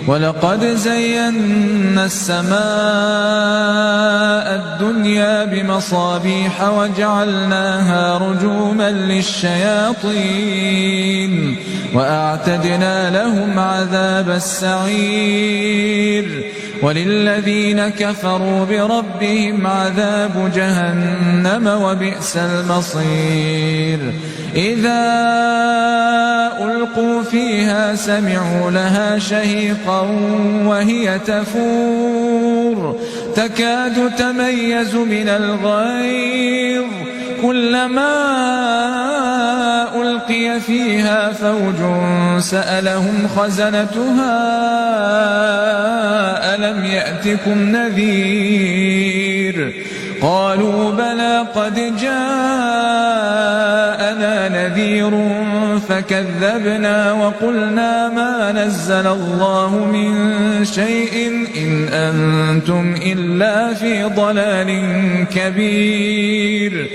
ولقد زينا السماء الدنيا بمصابيح وجعلناها رجوما للشياطين وأعتدنا لهم عذاب السعير وللذين كفروا بربهم عذاب جهنم وبئس المصير إذا ألقوا فيها سمعوا لها شهيقا وهي تفور تكاد تميز من الغيظ كلما ألقي فيها فوج سألهم خزنتها ألم يأتكم نذير قالوا بلى قد جاءنا نذير فكذبنا وقلنا ما نزل الله من شيء إن أنتم إلا في ضلال كبير